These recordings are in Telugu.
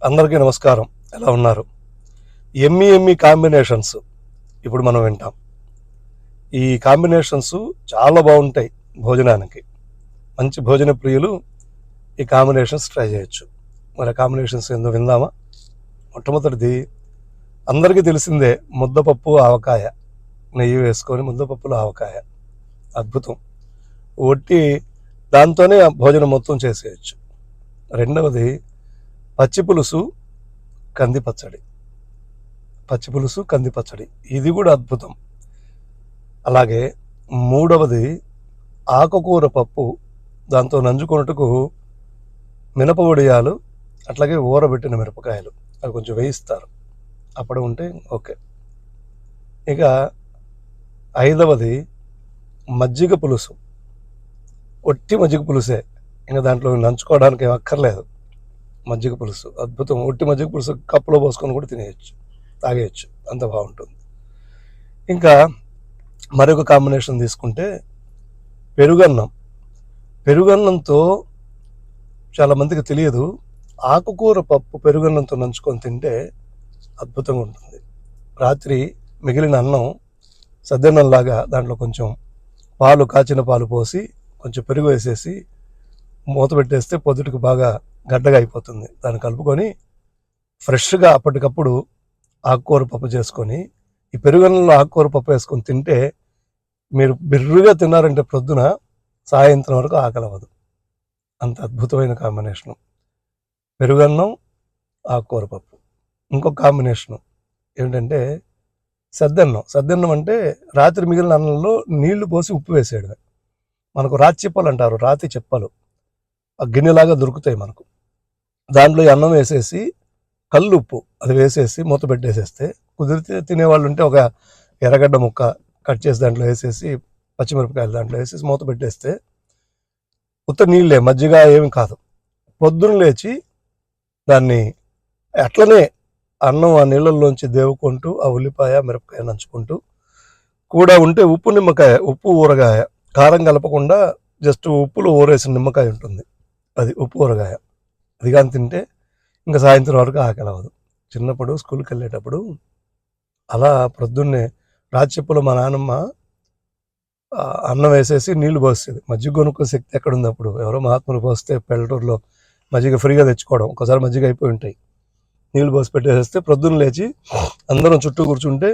అందరికీ నమస్కారం. ఎలా ఉన్నారు? ఎమ్మి ఎమ్మి కాంబినేషన్స్ ఇప్పుడు మనం వింటాం. ఈ కాంబినేషన్స్ చాలా బాగుంటాయి భోజనానికి. మంచి భోజన ప్రియులు ఈ కాంబినేషన్స్ ట్రై చేయొచ్చు. మరి కాంబినేషన్స్ ఏందో విందామా? మొట్టమొదటిది అందరికీ తెలిసిందే, ముద్దపప్పు ఆవకాయ. నెయ్యి వేసుకొని ముద్దపప్పులో ఆవకాయ అద్భుతం. ఒట్టి దాంతోనే భోజనం మొత్తం చేసేయచ్చు. రెండవది పచ్చిపులుసు కంది పచ్చడి. పచ్చిపులుసు కంది పచ్చడి ఇది కూడా అద్భుతం. అలాగే మూడవది ఆకుకూర పప్పు, దాంతో నంజుకొనుటకు మినప వడియాలు, అట్లాగే ఊరబెట్టిన మిరపకాయలు, అవి కొంచెం వేయిస్తారు అప్పుడు ఉంటే ఓకే. ఇక ఐదవది మజ్జిగ పులుసు. ఒట్టి మజ్జిగ పులుసే, ఇంకా దాంట్లో నంచుకోవడానికి ఏం అక్కర్లేదు. మజ్జిగ పులుసు అద్భుతం. ఒట్టి మజ్జిగ పులుసు కప్పులో పోసుకొని కూడా తినేయచ్చు, తాగేయచ్చు, అంత బాగుంటుంది. ఇంకా మరొక కాంబినేషన్ తీసుకుంటే పెరుగన్నం. పెరుగన్నంతో చాలామందికి తెలియదు, ఆకుకూర పప్పు పెరుగన్నంతో నంచుకొని తింటే అద్భుతంగా ఉంటుంది. రాత్రి మిగిలిన అన్నం సద్దన్నంలాగా దాంట్లో కొంచెం పాలు, కాచిన పాలు పోసి కొంచెం పెరుగు వేసేసి మూత పెట్టేస్తే పొద్దుటికి బాగా గడ్డగా అయిపోతుంది. దాన్ని కలుపుకొని ఫ్రెష్గా అప్పటికప్పుడు ఆకుకూర పప్పు చేసుకొని ఈ పెరుగన్నంలో ఆకుకూర పప్పు వేసుకొని తింటే మీరు బిర్రుగా తిన్నారంటే ప్రొద్దున సాయంత్రం వరకు ఆకలి అవ్వదు. అంత అద్భుతమైన కాంబినేషను పెరుగన్నం, ఆకుకూర పప్పు. ఇంకొక కాంబినేషను ఏమిటంటే సద్దన్నం. సద్దన్నం అంటే రాత్రి మిగిలిన అన్నంలో నీళ్లు పోసి ఉప్పు వేసేయడమే. మనకు రాతి చెప్పలు అంటారు, రాతి చెప్పలు ఆ గిన్నెలాగా దొరుకుతాయి మనకు. దాంట్లో ఈ అన్నం వేసేసి కళ్ళు ఉప్పు అది వేసేసి మూత పెట్టేసేస్తే, కుదిరితే తినేవాళ్ళు ఉంటే ఒక ఎర్రగడ్డ ముక్క కట్ చేసి దాంట్లో వేసేసి, పచ్చిమిరపకాయలు దాంట్లో వేసేసి మూత పెట్టేస్తే ఉత్త నీళ్ళే, మజ్జిగ ఏమి కాదు. పొద్దున్న లేచి దాన్ని అట్లనే అన్నం ఆ నీళ్ళల్లోంచి దేవుకుంటూ ఆ ఉల్లిపాయ మిరపకాయ నంచుకుంటూ, కూడా ఉంటే ఉప్పు నిమ్మకాయ, ఉప్పు ఊరగాయ, కారం కలపకుండా జస్ట్ ఉప్పులో ఊరేసిన నిమ్మకాయ ఉంటుంది, అది ఉప్పు ఊరగాయ. అది కానీ తింటే ఇంకా సాయంత్రం వరకు ఆకలి అవ్వదు. చిన్నప్పుడు స్కూల్కి వెళ్ళేటప్పుడు అలా ప్రొద్దున్నే రాచెప్పులో మా నాన్నమ్మ అన్నం వేసేసి నీళ్లు పోసేది. మజ్జిగ కొనుక్కునే శక్తి ఎక్కడుంది అప్పుడు? ఎవరో మహాత్ములు పోస్తే పల్లెటూరులో మజ్జిగ ఫ్రీగా తెచ్చుకోవడం, ఒకసారి మజ్జిగ అయిపోయి ఉంటాయి. నీళ్లు పోసి పెట్టేసేస్తే ప్రొద్దున్న లేచి అందరం చుట్టూ కూర్చుంటే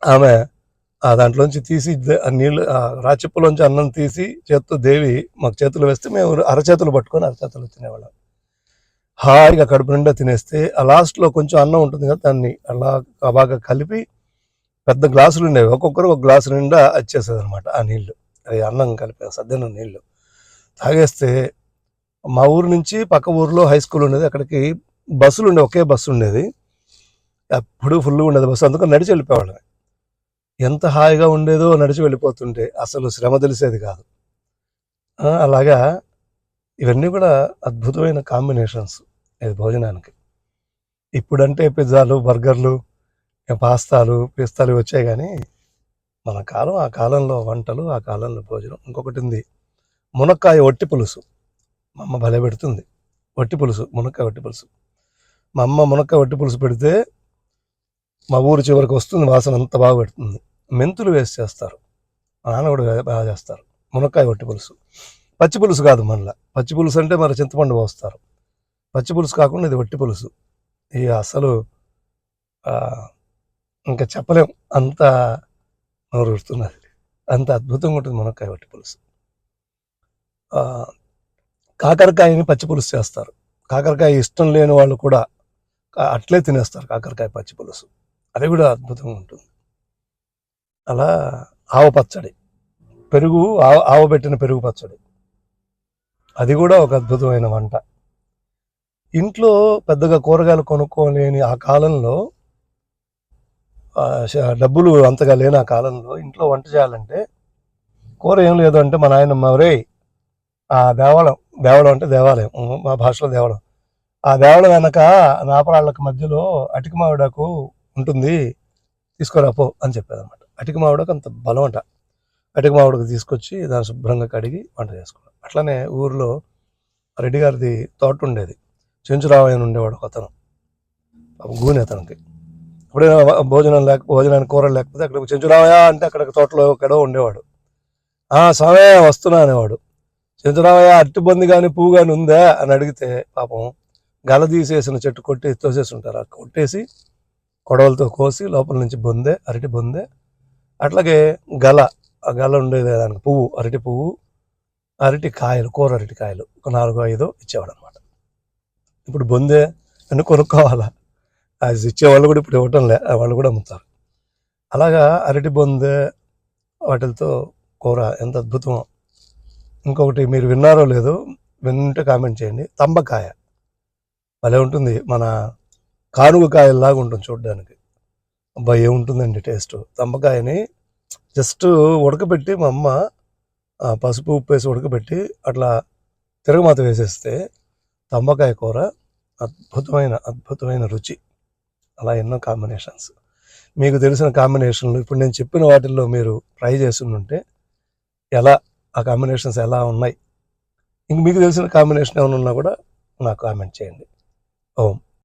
ఆమె దాంట్లోంచి తీసి ఆ నీళ్ళు రాచెప్పులోంచి అన్నం తీసి చేత్తో దేవి మాకు చేతులు వేస్తే మేము అరచేతులు పట్టుకొని అరచేతులు తినేవాళ్ళం. హాయిగా కడుపు నిండా తినేస్తే ఆ లాస్ట్లో కొంచెం అన్నం ఉంటుంది కదా, దాన్ని అలా బాగా కలిపి పెద్ద గ్లాసులు ఉండేవి, ఒక్కొక్కరు ఒక గ్లాసు నిండా వచ్చేసేది అనమాట ఆ నీళ్లు. అది అన్నం కలిపి సద్దన్నం నీళ్లు తాగేస్తే, మా ఊరు నుంచి పక్క ఊరిలో హై స్కూల్ ఉండేది, అక్కడికి బస్సులు ఉండేవి, ఒకే బస్సు ఉండేది, అప్పుడు ఫుల్గా ఉండేది బస్సు, అందుకని నడిచి వెళ్ళిపోవాళ్ళమే. ఎంత హాయిగా ఉండేదో నడిచి వెళ్ళిపోతుంటే, అసలు శ్రమ తెలిసేది కాదు. అలాగా ఇవన్నీ కూడా అద్భుతమైన కాంబినేషన్స్ ఇది భోజనానికి. ఇప్పుడంటే పిజ్జాలు, బర్గర్లు, పాస్తాలు, పిస్తాలు వచ్చాయి, కానీ మన కాలం, ఆ కాలంలో వంటలు, ఆ కాలంలో భోజనం. ఇంకొకటి ఉంది, మునక్కాయ ఒట్టి పులుసు. మా అమ్మ భలే పెడుతుంది ఒట్టి పులుసు, మునక్కాయ ఒట్టి పులుసు. మా అమ్మ మునక్కాయ ఒట్టి పులుసు పెడితే మా ఊరు చివరికి వస్తుంది, వాసన అంత బాగా పెడుతుంది. మెంతులు వేసి చేస్తారు, మా నాన్న కూడా బాగా చేస్తారు మునక్కాయ ఒట్టి పులుసు. పచ్చి పులుసు కాదు, మళ్ళీ పచ్చి పులుసు అంటే మరి చింతపండు పోస్తారు, పచ్చి పులుసు కాకుండా ఇది ఒట్టి పులుసు. ఇక అసలు ఇంకా చెప్పలేం, అంత నోరుతున్నది, అంత అద్భుతంగా ఉంటుంది మునక్కాయ ఒట్టి పులుసు. కాకరకాయని పచ్చి పులుసు చేస్తారు, కాకరకాయ ఇష్టం లేని వాళ్ళు కూడా అట్లే తినేస్తారు కాకరకాయ పచ్చి పులుసు, అది కూడా అద్భుతంగా ఉంటుంది. అలా ఆవ పచ్చడి, పెరుగు ఆవబెట్టిన పెరుగు పచ్చడి, అది కూడా ఒక అద్భుతమైన వంట. ఇంట్లో పెద్దగా కూరగాయలు కొనుక్కోలేని ఆ కాలంలో, డబ్బులు అంతగా లేని ఆ కాలంలో ఇంట్లో వంట చేయాలంటే కూర ఏం లేదు అంటే మా నాయనమ్మ, రే ఆ దేవళం అంటే దేవాలయం, మా భాషలో దేవళం, ఆ దేవళం వెనక నాపరాళ్ళకి మధ్యలో అటిక మావిడాకు ఉంటుంది, తీసుకురాపో అని చెప్పేదన్నమాట. అటిక మావిడాకు అంత బలం అంట. అటిక మావిడకు తీసుకొచ్చి దాన్ని శుభ్రంగా కడిగి వంట చేసుకోవడం. అట్లనే ఊరిలో రెడ్డి గారిది తోట ఉండేది, చెంచురామయ్య అని ఉండేవాడు ఒక అతను, గూని అతనికి. ఎప్పుడైనా భోజనానికి కూరలు లేకపోతే అక్కడ చెంచురామయ్య అంటే అక్కడ తోటలో ఎక్కడో ఉండేవాడు. స్వామి వస్తున్నా అనేవాడు. చెంచురామయ్య అరటి బొంది కానీ పువ్వు కానీ ఉందా అని అడిగితే పాపం గల తీసేసిన చెట్టు కొట్టి తోసేసి ఉంటారు. కొట్టేసి కొడవలతో కోసి లోపల నుంచి బొందే, అరటి బొందే, అట్లాగే గల, ఆ గల ఉండేది దానికి పువ్వు, అరటి పువ్వు, అరటి కాయలు, కూర అరటి కాయలు ఒక 4-5 ఇచ్చేవాడు అనమాట. ఇప్పుడు బొందే అన్ని కొనుక్కోవాలా, అది ఇచ్చేవాళ్ళు కూడా ఇప్పుడు ఇవ్వటం లే, వాళ్ళు కూడా అమ్ముతారు. అలాగా అరటి బొందే వాటితో కూర ఎంత అద్భుతం. ఇంకొకటి మీరు విన్నారో లేదో, వింటే కామెంట్ చేయండి. తంబకాయ భలే ఉంటుంది, మన కానుగ కాయల్లాగా ఉంటుంది చూడడానికి. అబ్బాయి ఏముంటుందండి టేస్ట్. తంబకాయని జస్ట్ ఉడకబెట్టి మా అమ్మ పసుపు ఉప్పు వేసి ఉడకబెట్టి అట్లా తిరగమాత వేసేస్తే తంబకాయ కూర అద్భుతమైన రుచి. అలా ఎన్నో కాంబినేషన్స్. మీకు తెలిసిన కాంబినేషన్లు ఇప్పుడు నేను చెప్పిన వాటిల్లో మీరు ట్రై చేస్తుంటే ఎలా, ఆ కాంబినేషన్స్ ఎలా ఉన్నాయి, ఇంక మీకు తెలిసిన కాంబినేషన్ ఏమైనా ఉన్నా కూడా నాకు కామెంట్ చేయండి. ఓం.